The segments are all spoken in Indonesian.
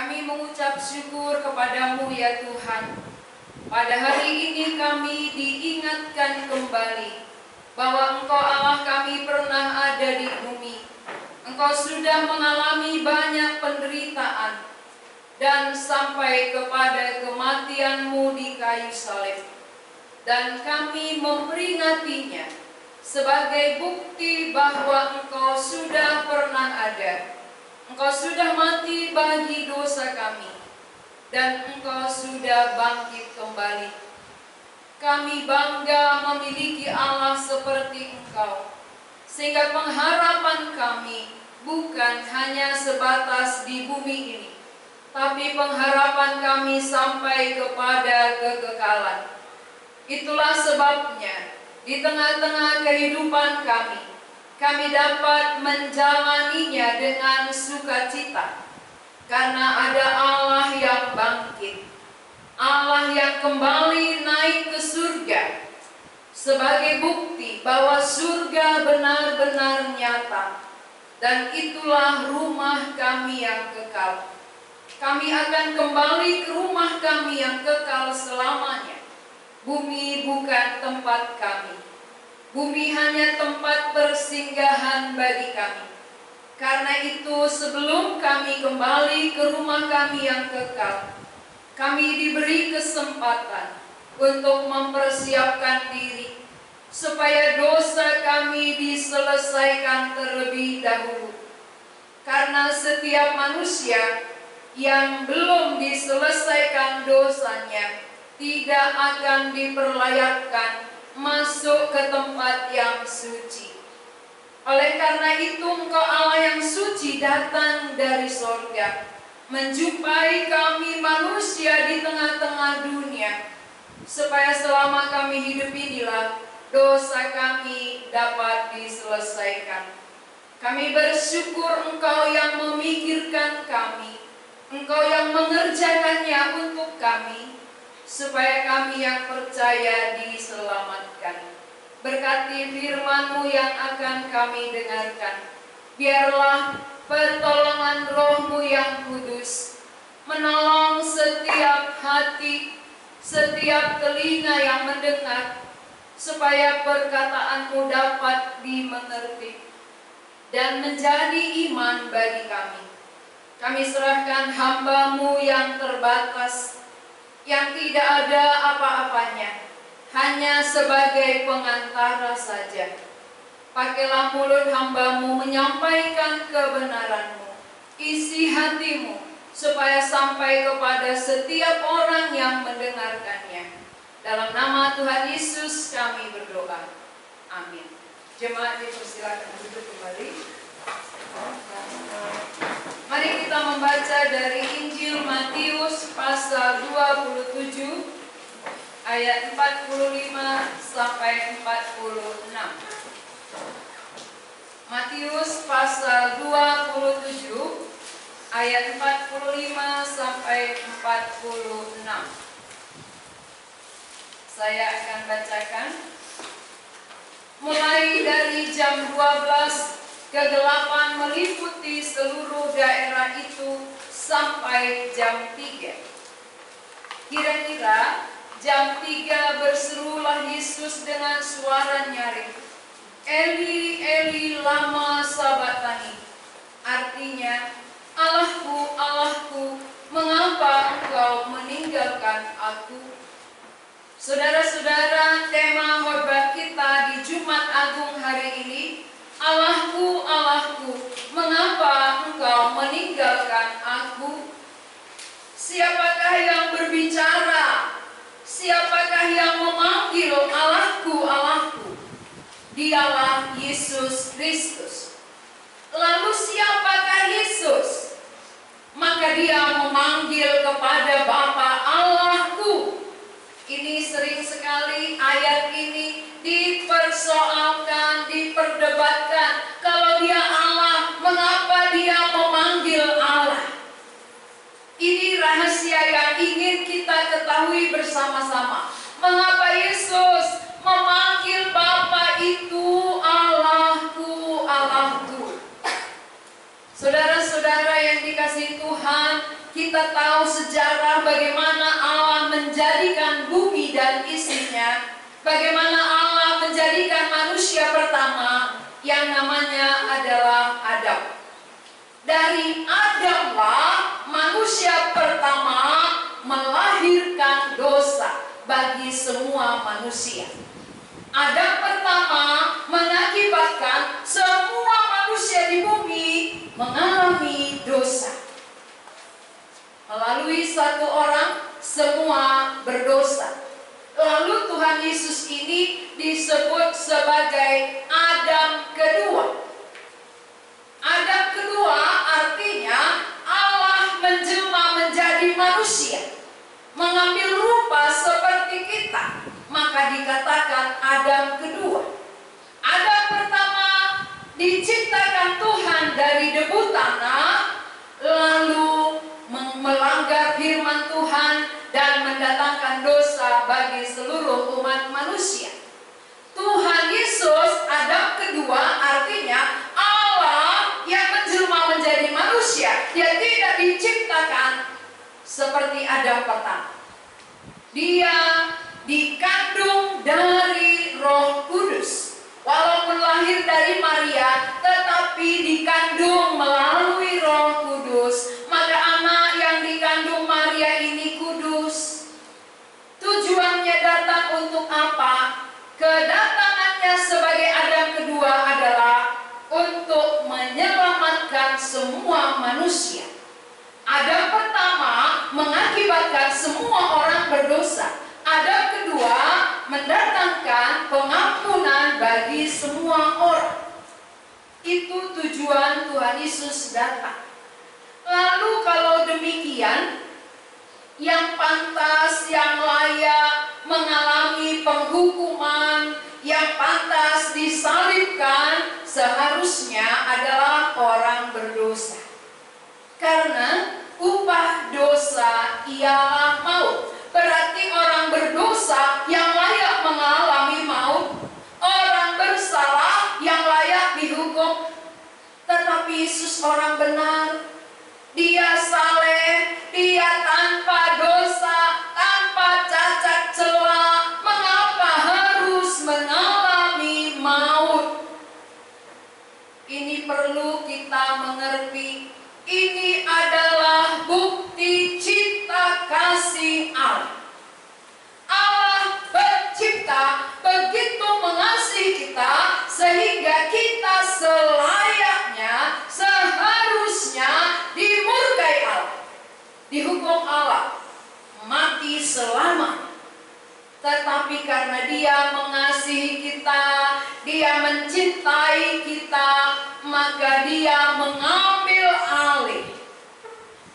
Kami mengucap syukur kepadamu ya Tuhan. Pada hari ini kami diingatkan kembali bahwa Engkau Allah kami pernah ada di bumi. Engkau sudah mengalami banyak penderitaan dan sampai kepada kematian-Mu di kayu salib. Dan kami memperingatinya sebagai bukti bahwa Engkau sudah pernah ada. Engkau sudah mati bagi dosa kami, dan Engkau sudah bangkit kembali. Kami bangga memiliki Allah seperti Engkau, sehingga pengharapan kami bukan hanya sebatas di bumi ini, tapi pengharapan kami sampai kepada kekekalan. Itulah sebabnya di tengah-tengah kehidupan kami dapat menjalaninya dengan sukacita, karena ada Allah yang bangkit, Allah yang kembali naik ke surga, sebagai bukti bahwa surga benar-benar nyata, dan itulah rumah kami yang kekal. Kami akan kembali ke rumah kami yang kekal selamanya. Bumi bukan tempat kami. Bumi hanya tempat persinggahan bagi kami. Karena itu sebelum kami kembali ke rumah kami yang kekal, kami diberi kesempatan untuk mempersiapkan diri, supaya dosa kami diselesaikan terlebih dahulu. Karena setiap manusia yang belum diselesaikan dosanya tidak akan diperlayakkan masuk ke tempat yang suci. Oleh karena itu Engkau Allah yang suci datang dari sorga, menjumpai kami manusia di tengah-tengah dunia, supaya selama kami hidup inilah dosa kami dapat diselesaikan. Kami bersyukur Engkau yang memikirkan kami, Engkau yang mengerjakannya untuk kami, supaya kami yang percaya diselamatkan. Berkati firman-Mu yang akan kami dengarkan. Biarlah pertolongan Roh-Mu yang kudus menolong setiap hati, setiap telinga yang mendengar, supaya perkataan-Mu dapat dimengerti dan menjadi iman bagi kami. Kami serahkan hamba-Mu yang terbatas, yang tidak ada apa-apanya, hanya sebagai pengantara saja. Pakailah mulut hamba-Mu menyampaikan kebenaran-Mu, isi hati-Mu, supaya sampai kepada setiap orang yang mendengarkannya. Dalam nama Tuhan Yesus kami berdoa. Amin. Jemaat dipersilakan duduk kembali. Mari kita membaca dari Injil Matius pasal 27 ayat 45 sampai 46. Matius pasal 27 ayat 45 sampai 46. Saya akan bacakan. Mulai dari jam 12 kegelapan meliputi seluruh daerah itu sampai jam 3. Kira-kira jam 3 berserulah Yesus dengan suara nyaring, Eli, Eli, lama sabatani. Artinya, Allahku, Allahku, mengapa engkau meninggalkan aku? Saudara-saudara, tema khotbah kita di Jumat Agung hari ini, Allahku, Allahku, mengapa engkau meninggalkan aku? Siapakah yang berbicara? Siapakah yang memanggil Allahku, Allahku? Dialah Yesus Kristus. Lalu siapakah Yesus? Maka dia memanggil kepada Bapa, Allahku. Ini sering sekali ayat ini dipersoalkan, diperdebatkan. Kalau dia Allah, mengapa dia memanggil Allah? Ini rahasia yang ingin kita ketahui bersama-sama. Mengapa Yesus memanggil Bapa itu Allahku, Allahku? Saudara-saudara yang yang dikasihi Tuhan, kita tahu sejarah bagaimana Allah menjadikan bumi dan isinya, bagaimana Allah menjadikan manusia pertama yang namanya adalah Adam. Dari Adamlah manusia pertama melahirkan dosa bagi semua manusia. Adam pertama mengakibatkan semua manusia di bumi mengalami dosa. Melalui satu orang, semua berdosa. Lalu Tuhan Yesus ini disebut sebagai Adam kedua. Adam kedua artinya Allah menjelma menjadi manusia, mengambil rupa seperti kita, maka dikatakan Adam kedua. Adam pertama diciptakan Tuhan dari debu tanah, lalu melanggar firman Tuhan dan mendatangkan dosa bagi seluruh umat manusia. Tuhan Yesus Adam kedua artinya Allah yang menjelma menjadi manusia. Dia tidak diciptakan seperti Adam pertama. Dia dikandung dari Roh Kudus. Walaupun lahir dari Maria, tetapi dikandung melalui Roh Kudus. Maka anak yang dikandung Maria ini kudus. Tujuannya datang untuk apa? Kedatangannya sebagai Adam kedua adalah untuk menyelamatkan semua manusia. Adam pertama mengakibatkan semua orang berdosa. Adam kedua mendatangkan pengampunan bagi semua orang. Itu tujuan Tuhan Yesus datang. Lalu kalau demikian, yang pantas, yang layak mengalami penghukuman, yang pantas disalibkan seharusnya adalah orang berdosa. Karena upah dosa ialah maut. Berarti orang berdosa yang layak mengalami maut, orang bersalah yang layak dihukum. Tetapi Yesus orang benar, Dia saleh, Dia tanpa dosa, tanpa cacat celah. Mengapa harus mengalami maut? Ini perlu kita mengerti. Ini adalah bukti cinta kasih Allah. Allah pencipta begitu mengasihi kita sehingga kita selayaknya, seharusnya dimurkai Allah, dihukum Allah, mati selamanya. Tetapi karena Dia mengasihi kita, Dia mencintai kita, maka Dia mengambil alih.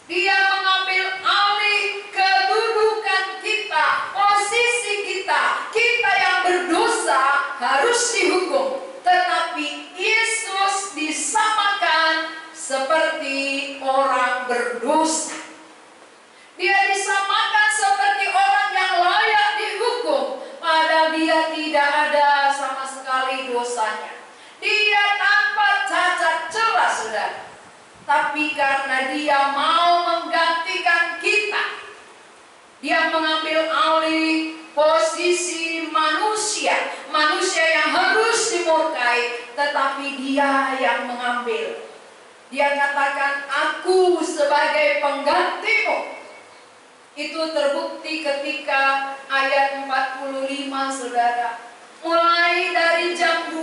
Dia mengambil alih kedudukan kita, posisi kita. Kita yang berdosa harus dihukum. Tetapi Yesus disamakan seperti orang berdosa. Dia disamakan seperti orang yang layak dihukum, padahal Dia tidak ada sama sekali dosanya. Dia tanpa cacat celah, saudara. Tapi karena Dia mau menggantikan kita, Dia mengambil alih posisi manusia, manusia yang harus dimurkai, tetapi Dia yang mengambil. Dia katakan, aku sebagai penggantimu. Itu terbukti ketika ayat 45, saudara. Mulai dari jam 12,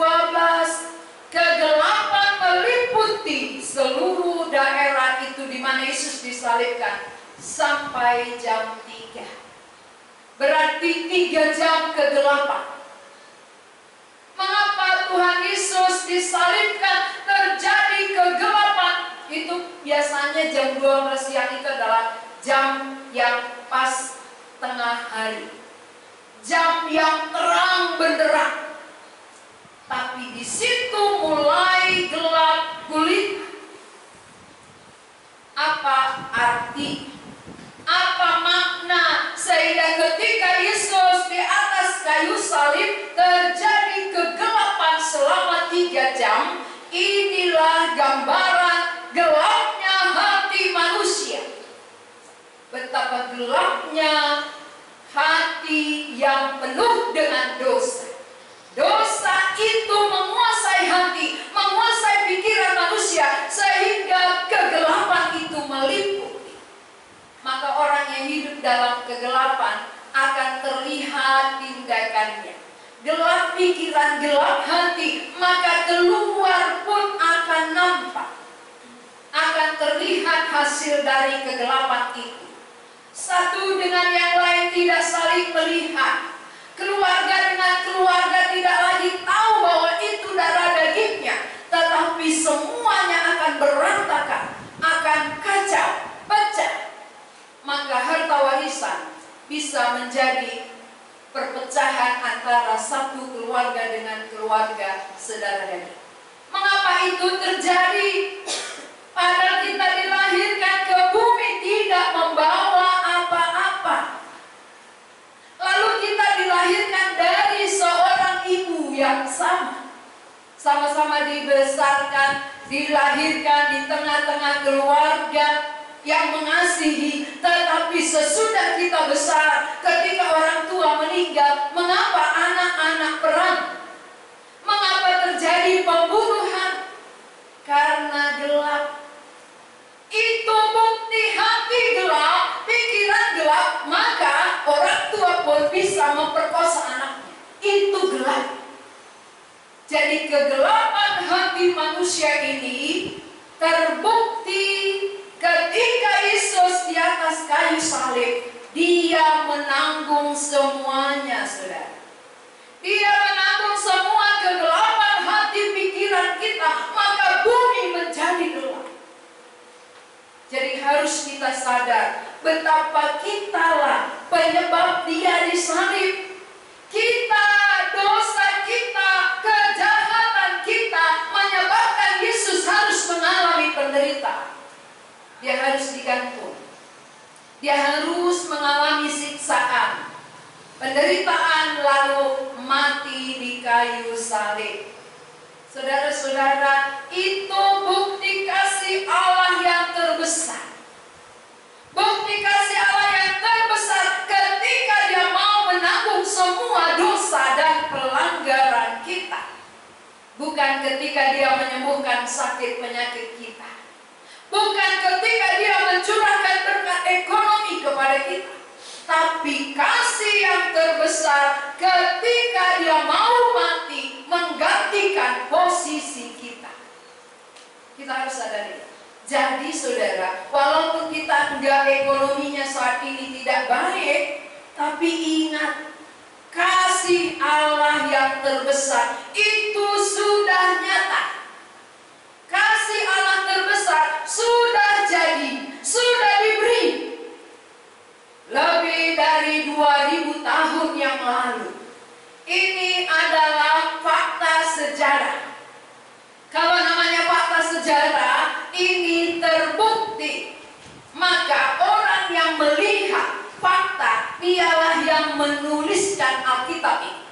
kegelapan meliputi seluruh daerah itu di mana Yesus disalibkan sampai jam 3. Berarti 3 jam kegelapan. Mengapa Tuhan Yesus disalibkan terjadi kegelapan? Itu biasanya jam 12 siang itu adalah jam yang pas tengah hari, jam yang terang benderang. Tapi di situ mulai gelap gulita. Apa arti? Apa makna? Sehingga ketika Yesus di atas kayu salib terjadi kegelapan selama 3 jam. Inilah gambaran gelapnya hati gelapnya hati yang penuh dengan dosa. Dosa itu menguasai hati, menguasai pikiran manusia, sehingga kegelapan itu meliputi. Maka orang yang hidup dalam kegelapan akan terlihat tindakannya. Gelap pikiran, gelap hati, maka keluar pun akan nampak. Akan terlihat hasil dari kegelapan itu. Satu dengan yang lain tidak saling melihat. Keluarga dengan keluarga tidak lagi tahu bahwa itu darah dagingnya, tetapi semuanya akan berantakan, akan kacau, pecah. Maka harta warisan bisa menjadi perpecahan antara satu keluarga dengan keluarga saudara daging. Mengapa itu terjadi? Padahal kita dilahirkan ke bumi tidak membawa apa-apa. Lalu kita dilahirkan dari seorang ibu yang sama-sama dibesarkan, dilahirkan di tengah-tengah keluarga yang mengasihi. Tetapi sesudah kita besar, ketika orang tua meninggal, mengapa anak-anak perang? Mengapa terjadi pembunuhan? Karena gelap. Itu bukti hati gelap, pikiran gelap, maka orang tua pun bisa memperkosa anaknya. Itu gelap. Jadi kegelapan hati manusia ini terbukti ketika Yesus di atas kayu salib. Dia menanggung semuanya, saudara. Dia menanggung semua kegelapan hati pikiran kita, maka bumi menjadi gelap. Jadi harus kita sadar betapa kitalah penyebab dia disalib. Kita, dosa kita, kejahatan kita menyebabkan Yesus harus mengalami penderitaan. Dia harus digantung. Dia harus mengalami siksaan, penderitaan, lalu mati di kayu salib. Saudara-saudara, itu bukti kasih Allah yang terbesar. Bukti kasih Allah yang terbesar ketika dia mau menanggung semua dosa dan pelanggaran kita. Bukan ketika dia menyembuhkan sakit penyakit kita. Bukan ketika dia mencurahkan berkat ekonomi kepada kita. Tapi kasih yang terbesar ketika dia mau mati menggantikan posisi kita. Kita harus sadari. Jadi saudara, walaupun kita enggak ekonominya saat ini tidak baik, tapi ingat, kasih Allah yang terbesar itu sudah nyata. Kasih Allah terbesar sudah jadi, sudah diberi. Lebih dari 2000 tahun yang lalu. Ini adalah fakta sejarah. Kalau namanya fakta sejarah, ini terbukti. Maka orang yang melihat fakta, dialah yang menuliskan Alkitab ini.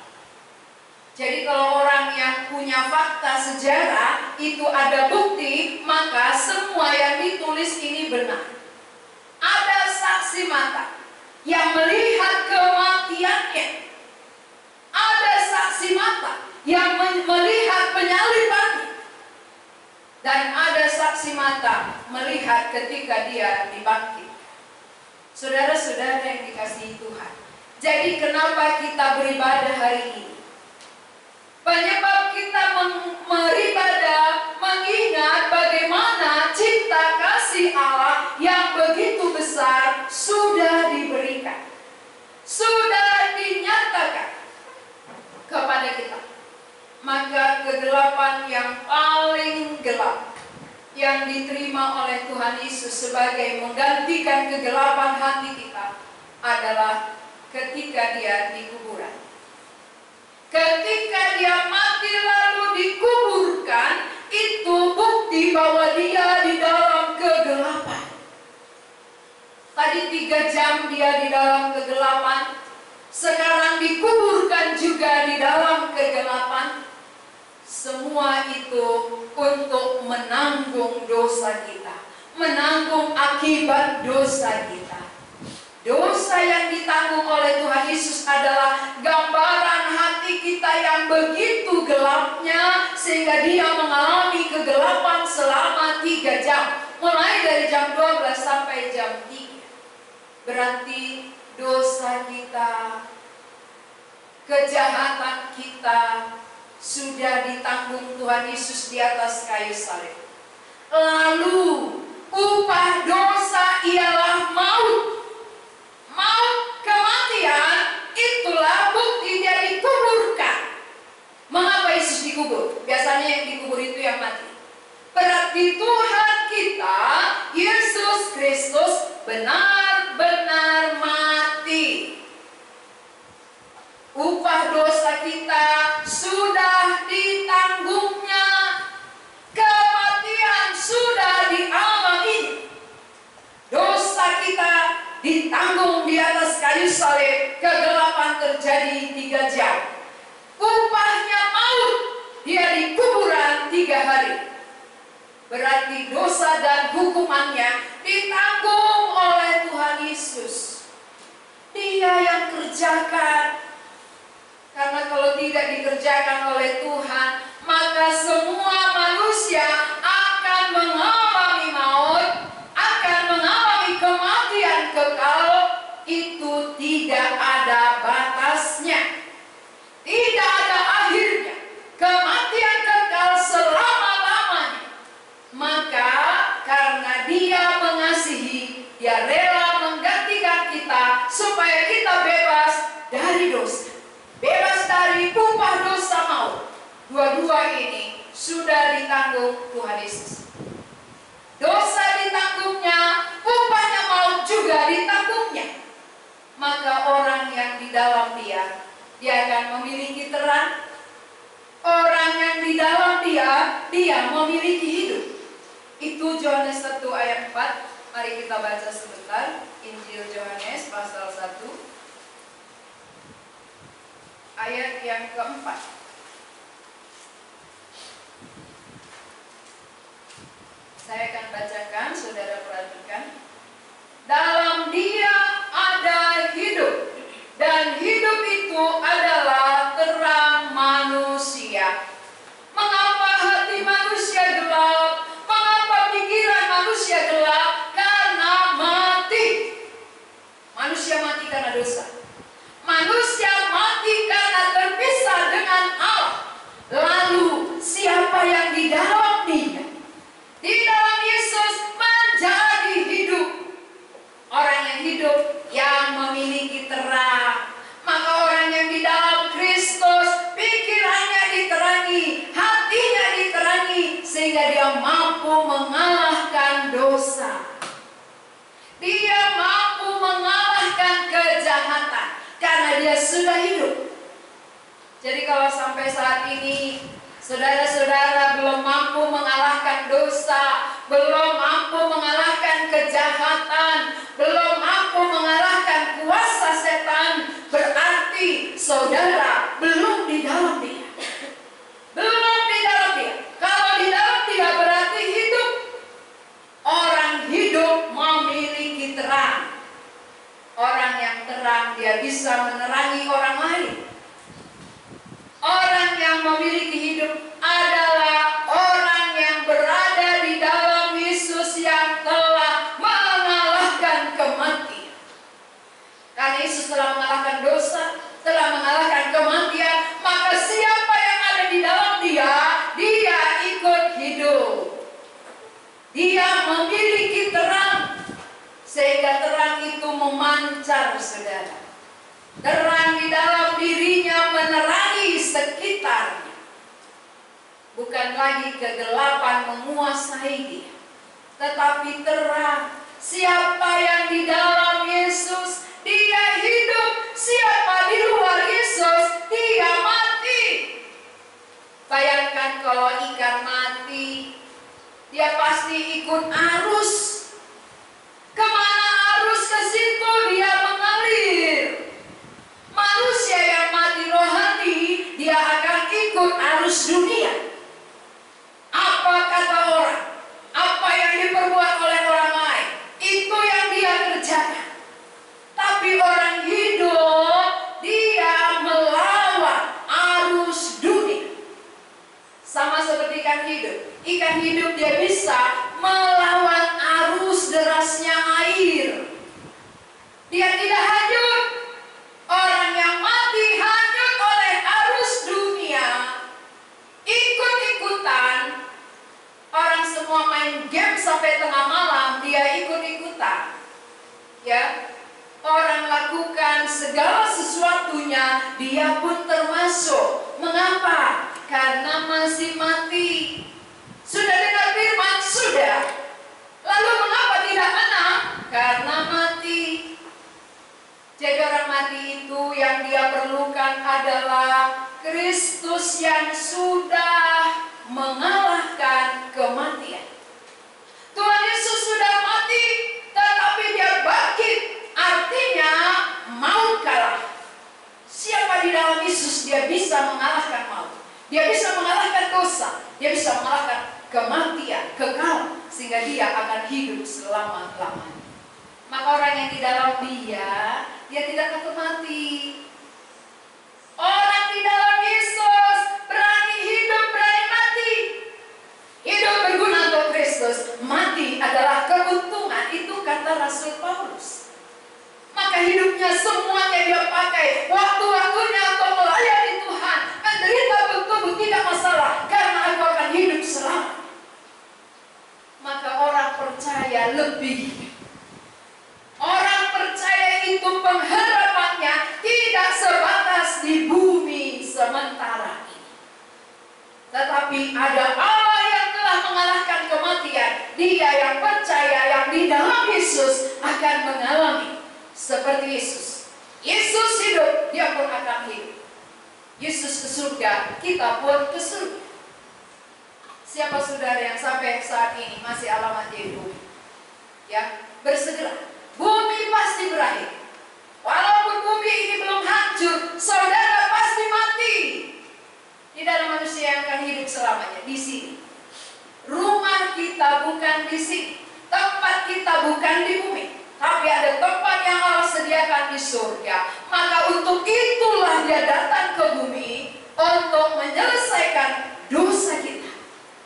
Jadi kalau orang yang punya fakta sejarah, itu ada bukti, maka semua yang ditulis ini benar. Ada saksi mata yang melihat kematiannya. Ada saksi mata yang melihat penyalibannya. Dan ada saksi mata melihat ketika dia dibangkit. Saudara-saudara yang dikasihi Tuhan. Jadi kenapa kita beribadah hari ini? Penyebab kita beribadah mengingat bagaimana cinta kasih Allah yang begitu besar sudah diberikan, sudah dinyatakan kepada kita. Maka kegelapan yang paling gelap yang diterima oleh Tuhan Yesus sebagai menggantikan kegelapan hati kita adalah ketika dia di kuburan. Ketika dia mati lalu dikuburkan, itu bukti bahwa dia di dalam kegelapan. Tadi 3 jam dia di dalam kegelapan, sekarang dikuburkan juga di dalam kegelapan. Semua itu untuk menanggung dosa kita, menanggung akibat dosa kita. Dosa yang ditanggung oleh Tuhan Yesus adalah gambaran hati kita yang begitu gelapnya, sehingga dia mengalami kegelapan selama 3 jam. Mulai dari jam 12 sampai jam 3. Berarti dosa kita, kejahatan kita sudah ditanggung Tuhan Yesus di atas kayu salib. Lalu upah dosa ialah maut. Maut, kematian, itulah bukti dia dikuburkan. Mengapa Yesus dikubur? Biasanya yang dikubur itu yang mati. Berarti Tuhan kita, Yesus Kristus, benar-benar mati. Upah dosa kita sudah ditanggungnya. Kematian sudah dialami. Dosa kita ditanggung di atas kayu salib. Kegelapan terjadi 3 jam. Upahnya maut. Dia di kuburan 3 hari. Berarti dosa dan hukumannya ditanggung oleh Tuhan Yesus. Dia yang kerjakan. Karena kalau tidak dikerjakan oleh Tuhan, maka semua manusia akan mengalami maut, akan mengalami kematian kekal. Itu tidak ada batasnya, tidak ada akhirnya. Kematian kekal selama-lamanya. Maka karena dia mengasihi, dia rela menggantikan kita supaya kita bebas dari dosa, bebas dari upah dosa maut. Dua-dua ini sudah ditanggung Tuhan Yesus. Dosa ditanggungnya, upahnya maut juga ditanggungnya. Maka orang yang di dalam dia akan memiliki terang. Orang yang di dalam dia memiliki hidup. Itu Yohanes 1 ayat 4. Mari kita baca sebentar. Injil Yohanes pasal 1 ayat yang keempat. Saya akan bacakan, saudara perhatikan. Dalam dia ada hidup, dan hidup itu adalah terang manusia. Mengapa hati manusia gelap? Mengapa pikiran manusia gelap? Karena mati. Manusia mati karena dosa. Manusia mati karena terpisah dengan Allah. Lalu siapa yang di dalam dia? Di dalam Yesus menjadi hidup. Orang yang hidup yang memiliki terang. Maka orang yang di dalam Kristus, pikirannya diterangi, hatinya diterangi, sehingga dia mampu mengalahkan dosa. Dia mampu mengalahkan kejahatan karena dia sudah hidup. Jadi kalau sampai saat ini saudara-saudara belum mampu mengalahkan dosa, belum mampu mengalahkan kejahatan, belum mampu mengalahkan kuasa setan, berarti saudara belum di dalam dia. Belum di dalam dia. Kalau di dalam dia berarti hidup. Orang hidup memiliki terang. Orang yang terang dia bisa menerangi orang lain. Orang yang memiliki hidup adalah orang yang berada di dalam Yesus yang telah mengalahkan kematian. Karena Yesus telah mengalahkan dosa, telah mengalahkan kematian, maka siapa yang ada di dalam dia, dia ikut hidup. Dia memiliki terang, sehingga terang itu memancar, saudara. Terang di dalam dirinya menerangi sekitarnya. Bukan lagi kegelapan menguasai dia, tetapi terang. Siapa yang di dalam Yesus, dia hidup. Siapa di luar Yesus, dia mati. Bayangkan kalau ikan mati, dia pasti ikut arus. Kemana arus ke situ dia mengalir. Manusia yang mati rohani, dia akan ikut arus dunia. Apa kata orang, apa yang diperbuat oleh orang lain, itu yang dia kerjakan. Ya, orang lakukan segala sesuatunya, dia pun termasuk. Mengapa? Karena masih mati. Sudah dengar firman? Sudah. Lalu mengapa tidak menang? Karena mati. Jadi orang mati itu yang dia perlukan adalah Kristus yang sudah mengalahkan kematian. Tuhan Yesus sudah mati, tetapi dia bangkit. Artinya maut kalah. Siapa di dalam Yesus, dia bisa mengalahkan maut. Dia bisa mengalahkan dosa. Dia bisa mengalahkan kematian, kekal. Sehingga dia akan hidup selama-lamanya. Maka orang yang di dalam dia tidak takut mati. Orang di dalam Yesus berani hidup, berani mati. Hidup berguna untuk Kristus, mati adalah keuntungan. Itu kata Rasul Paulus. Maka hidupnya semuanya dia pakai, waktu-waktunya untuk melayani Tuhan. Menderita bertubuh tidak masalah, karena aku akan hidup selamat. Maka orang percaya lebih. Orang percaya itu pengharapannya tidak sebatas di bumi sementara ini. Tetapi ada Allah yang telah mengalahkan kematian. Dia yang percaya yang di dalam Yesus akan mengalami seperti Yesus. Yesus hidup, dia pun akan hidup. Yesus ke surga, kita pun ke surga. Siapa saudara yang sampai saat ini masih alamat di bumi? Ya, bersegera. Bumi pasti berakhir. Walaupun bumi ini belum hancur, saudara pasti mati. Tidak ada manusia yang akan hidup selamanya di sini. Rumah kita bukan di sini. Tempat kita bukan di bumi. Tapi ada tempat yang Allah sediakan di surga. Maka untuk itulah dia datang ke bumi untuk menyelesaikan dosa kita.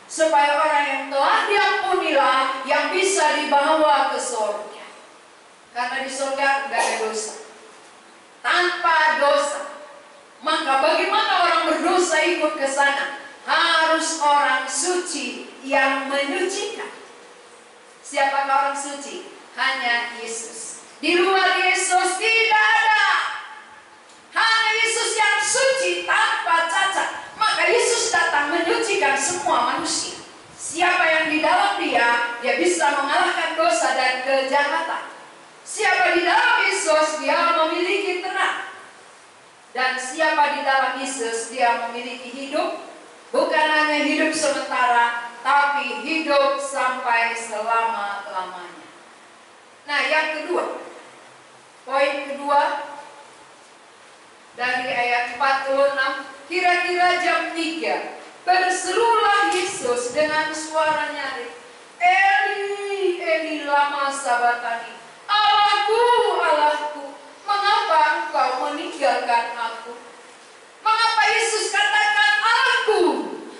Supaya orang yang telah diampunilah yang bisa dibawa ke surga. Karena di surga tidak ada dosa. Tanpa dosa. Maka bagaimana orang berdosa ikut ke sana? Harus orang suci yang menyucikan. Siapakah orang suci? Hanya Yesus. Di luar Yesus tidak ada. Hanya Yesus yang suci tanpa cacat. Maka Yesus datang menyucikan semua manusia. Siapa yang di dalam dia bisa mengalahkan dosa dan kejahatan. Siapa di dalam Yesus, dia memiliki terang. Dan siapa di dalam Yesus, dia memiliki hidup. Bukan hanya hidup sementara, tapi hidup sampai selama-lamanya. Nah, yang kedua, poin kedua dari ayat 46, kira-kira jam 3, berserulah Yesus dengan suara nyaring, Eli, Eli lama sabatani, Allahku, Allahku, mengapa engkau meninggalkan aku? Mengapa Yesus katakan Allahku?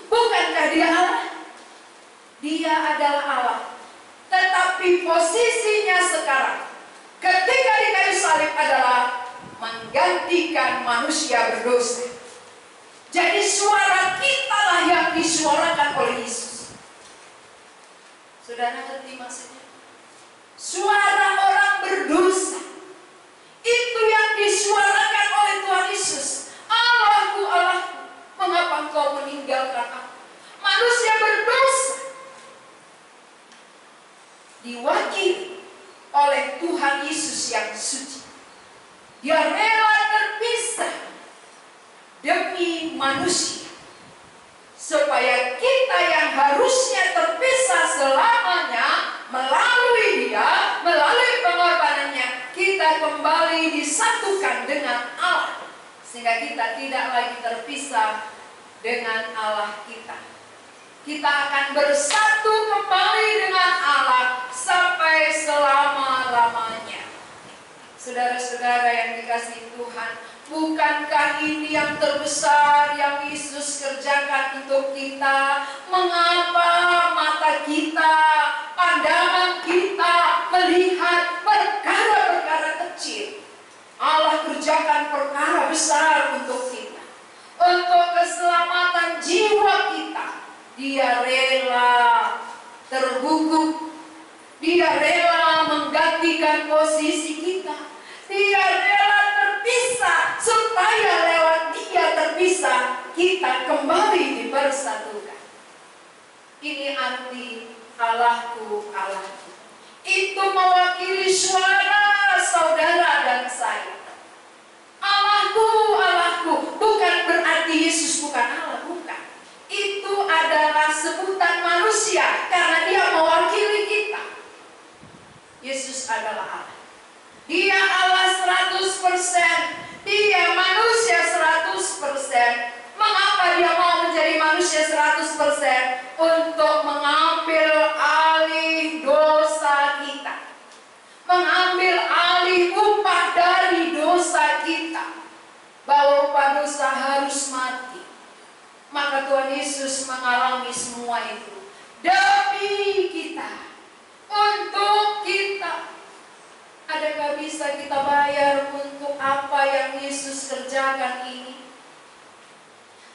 Bukankah dia Allah? Dia adalah Allah. Tetapi posisinya sekarang ketika di kayu salib adalah menggantikan manusia berdosa. Jadi suara kita lah yang disuarakan oleh Yesus. Saudara ngerti maksudnya? Suara orang berdosa itu yang disuarakan oleh Tuhan Yesus. Allahku, Allahku, mengapa engkau meninggalkan aku? Manusia berdosa diwakili oleh Tuhan Yesus yang suci. Dia rela terpisah demi manusia, supaya kita yang harusnya terpisah selamanya melalui dia, melalui pengorbanannya, kita kembali disatukan dengan Allah, sehingga kita tidak lagi terpisah dengan Allah kita. Kita akan bersatu kembali dengan Allah sampai selama-lamanya. Saudara-saudara yang dikasihi Tuhan, bukankah ini yang terbesar yang Yesus kerjakan untuk kita? Mengapa mata kita, pandangan kita melihat perkara-perkara kecil? Allah kerjakan perkara besar untuk kita. Untuk keselamatan jiwa kita, Dia rela tergugup. Dia rela mengganti menggantikan posisi kita. Dia rela terpisah supaya lewat dia terpisah kita kembali dipersatukan. Ini arti Allahku, Allahku. Itu mewakili suara saudara dan saya. Allahku, Allahku bukan berarti Yesus bukan Allah, bukan. Itu adalah sebutan manusia karena dia mewakili kita. Yesus adalah Allah. Dia Allah 100%, dia manusia 100%. Mengapa dia mau menjadi manusia 100%? Untuk mengambil alih dosa kita, mengambil alih upah dari dosa kita, bahwa upah dosa harus mati. Maka Tuhan Yesus mengalami semua itu demi kita, untuk kita. Adakah bisa kita bayar untuk apa yang Yesus kerjakan ini?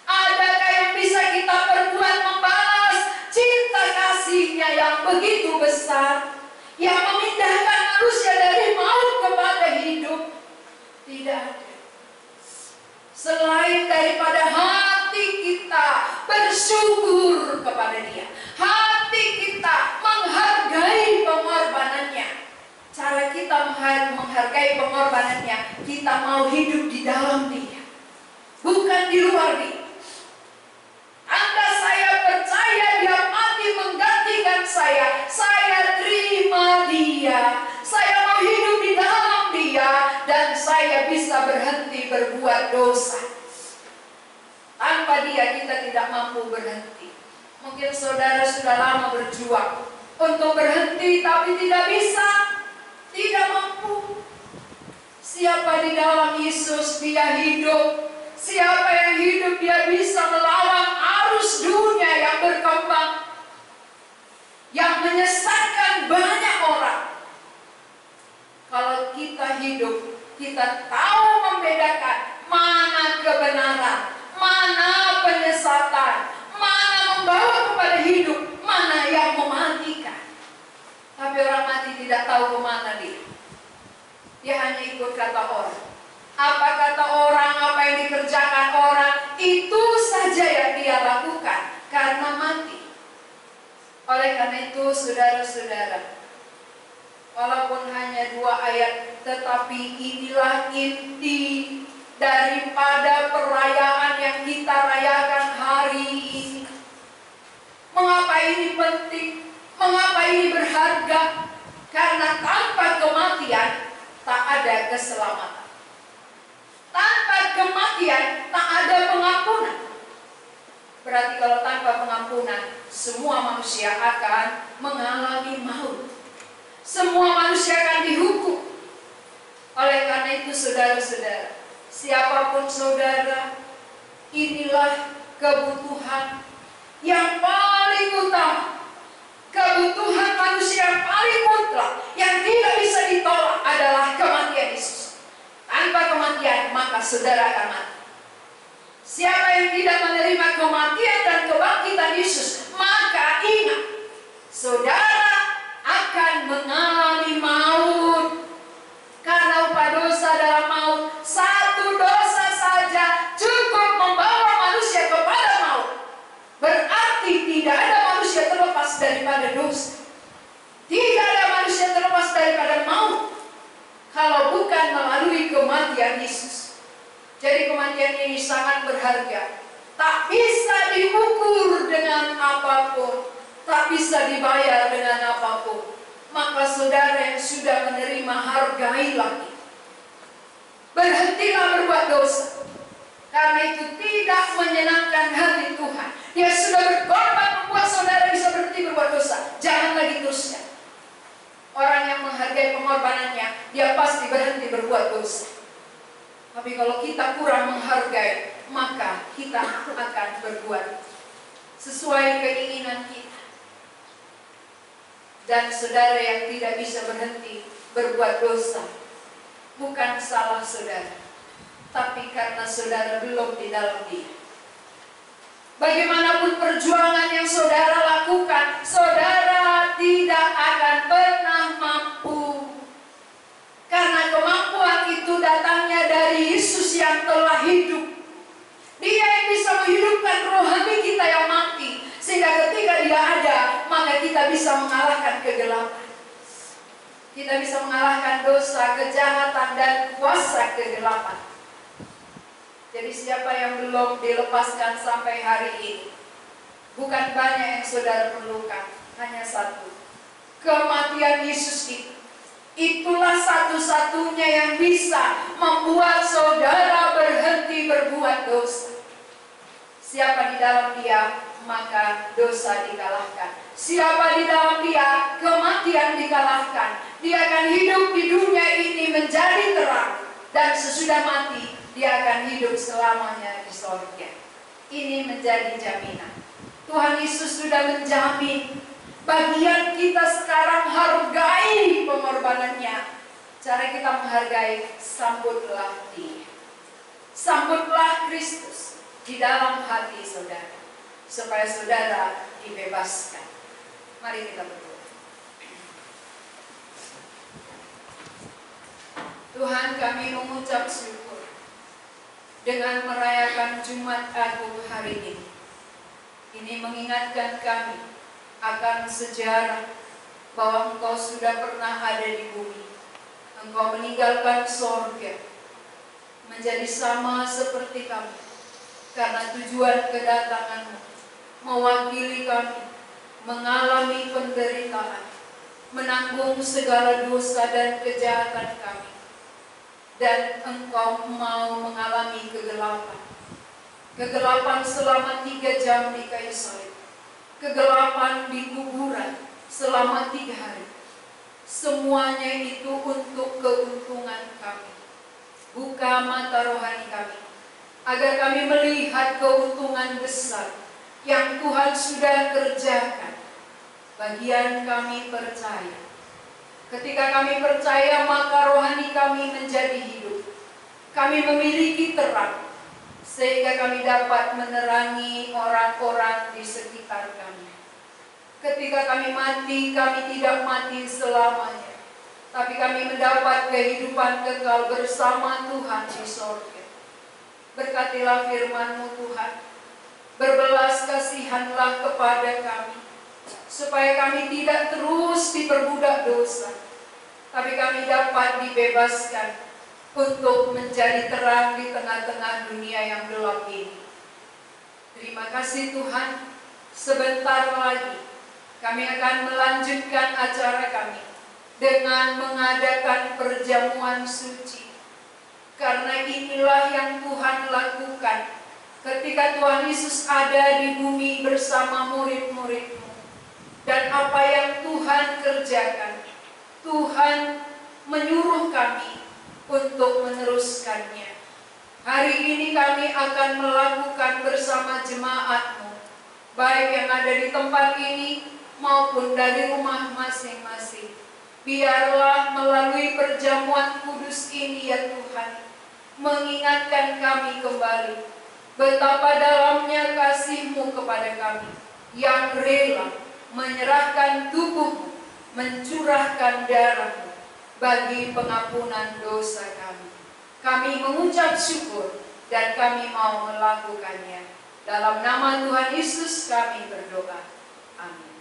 Adakah yang bisa kita perbuat membalas cinta kasih-Nya yang begitu besar, yang memindahkan manusia dari maut kepada hidup? Tidak ada. Selain daripada hati kita bersyukur kepada Dia, hati kita menghargai pengorbanannya. Cara kita menghargai pengorbanannya, kita mau hidup di dalam Dia, bukan di luar Dia. Anda saya percaya Dia mati menggantikan saya terima Dia, saya mau hidup di dalam Dia, dan saya bisa berhenti berbuat dosa. Tanpa Dia kita tidak mampu berhenti. Mungkin saudara sudah lama berjuang untuk berhenti tapi tidak bisa, tidak mampu. Siapa di dalam Yesus dia hidup. Siapa yang hidup dia bisa melawan arus dunia yang berkembang, yang menyesatkan banyak orang. Kalau kita hidup, kita tahu membedakan mana kebenaran, mana penyesatan, mana membawa kepada hidup, mana yang mematikan. Tapi orang mati tidak tahu kemana dia. Dia hanya ikut kata orang. Apa kata orang, apa yang dikerjakan orang, itu saja yang dia lakukan karena mati. Oleh karena itu saudara-saudara, walaupun hanya 2 ayat, tetapi inilah inti daripada perayaan yang kita rayakan hari ini. Mengapa ini penting? Mengapa ini berharga? Karena tanpa kematian tak ada keselamatan. Tanpa kematian tak ada pengampunan. Berarti kalau tanpa pengampunan, semua manusia akan mengalami maut. Semua manusia akan dihukum. Oleh karena itu saudara-saudara, siapapun saudara, inilah kebutuhan yang paling utama. Kebutuhan manusia yang paling mutlak, yang tidak bisa ditolak adalah kematian Yesus. Tanpa kematian, maka saudara akan mati. Siapa yang tidak menerima kematian dan kebangkitan Yesus, maka ingat, saudara akan mengalami maut. Karena upah dosa adalah maut. Satu dosa saja cukup membawa manusia kepada maut. Berarti tidak ada manusia terlepas daripada dosa. Tidak ada manusia terlepas daripada maut kalau bukan melalui kematian Yesus. Jadi kematian ini sangat berharga. Tak bisa diukur dengan apapun, tak bisa dibayar dengan apapun. Maka saudara yang sudah menerima, hargailah itu. Berhentilah berbuat dosa, karena itu tidak menyenangkan hati Tuhan. Dia sudah berkorban membuat saudara bisa berhenti berbuat dosa. Jangan lagi teruskan. Orang yang menghargai pengorbanannya, dia pasti berhenti berbuat dosa. Tapi kalau kita kurang menghargai, maka kita akan berbuat sesuai keinginan kita. Dan saudara yang tidak bisa berhenti berbuat dosa, bukan salah saudara, tapi karena saudara belum di dalam Dia. Bagaimanapun perjuangan yang saudara lakukan, saudara tidak akan pernah mampu kegelapan. Kita bisa mengalahkan dosa, kejahatan, dan kuasa kegelapan. Jadi siapa yang belum dilepaskan sampai hari ini? Bukan banyak yang saudara perlukan, hanya satu. Kematian Yesus itu. Itulah satu-satunya yang bisa membuat saudara berhenti berbuat dosa. Siapa di dalam Dia, maka dosa dikalahkan. Siapa di dalam Dia, kematian dikalahkan. Dia akan hidup di dunia ini menjadi terang. Dan sesudah mati, Dia akan hidup selamanya di surga. Ini menjadi jaminan. Tuhan Yesus sudah menjamin. Bagian kita sekarang hargai pengorbanannya. Cara kita menghargai, sambutlah Dia. Sambutlah Kristus di dalam hati saudara, supaya saudara dibebaskan. Mari kita berdoa. Tuhan, kami mengucap syukur dengan merayakan Jumat Agung hari ini. Ini mengingatkan kami akan sejarah bahwa Engkau sudah pernah ada di bumi. Engkau meninggalkan sorga menjadi sama seperti kami, karena tujuan kedatangan-Mu mewakili kami mengalami penderitaan, menanggung segala dosa dan kejahatan kami. Dan Engkau mau mengalami kegelapan. Kegelapan selama 3 jam di kayu salib. Kegelapan di kuburan selama 3 hari. Semuanya itu untuk keuntungan kami. Buka mata rohani kami, agar kami melihat keuntungan besar yang Tuhan sudah kerjakan. Bagian kami percaya. Ketika kami percaya, maka rohani kami menjadi hidup. Kami memiliki terang, sehingga kami dapat menerangi orang-orang di sekitar kami. Ketika kami mati, kami tidak mati selamanya, tapi kami mendapat kehidupan kekal bersama Tuhan di sorga. Berkatilah firman-Mu Tuhan, berbelas kasihanlah kepada kami, supaya kami tidak terus diperbudak dosa, tapi kami dapat dibebaskan untuk menjadi terang di tengah-tengah dunia yang gelap ini. Terima kasih Tuhan. Sebentar lagi kami akan melanjutkan acara kami dengan mengadakan perjamuan suci. Karena inilah yang Tuhan lakukan ketika Tuhan Yesus ada di bumi bersama murid-murid-Mu. Dan apa yang Tuhan kerjakan, Tuhan menyuruh kami untuk meneruskannya. Hari ini kami akan melakukan bersama jemaat-Mu, baik yang ada di tempat ini maupun dari rumah masing-masing. Biarlah melalui perjamuan kudus ini ya Tuhan, mengingatkan kami kembali betapa dalamnya kasih-Mu kepada kami, yang rela menyerahkan tubuh-Mu, mencurahkan darah-Mu bagi pengampunan dosa kami. Kami mengucap syukur dan kami mau melakukannya. Dalam nama Tuhan Yesus kami berdoa. Amin.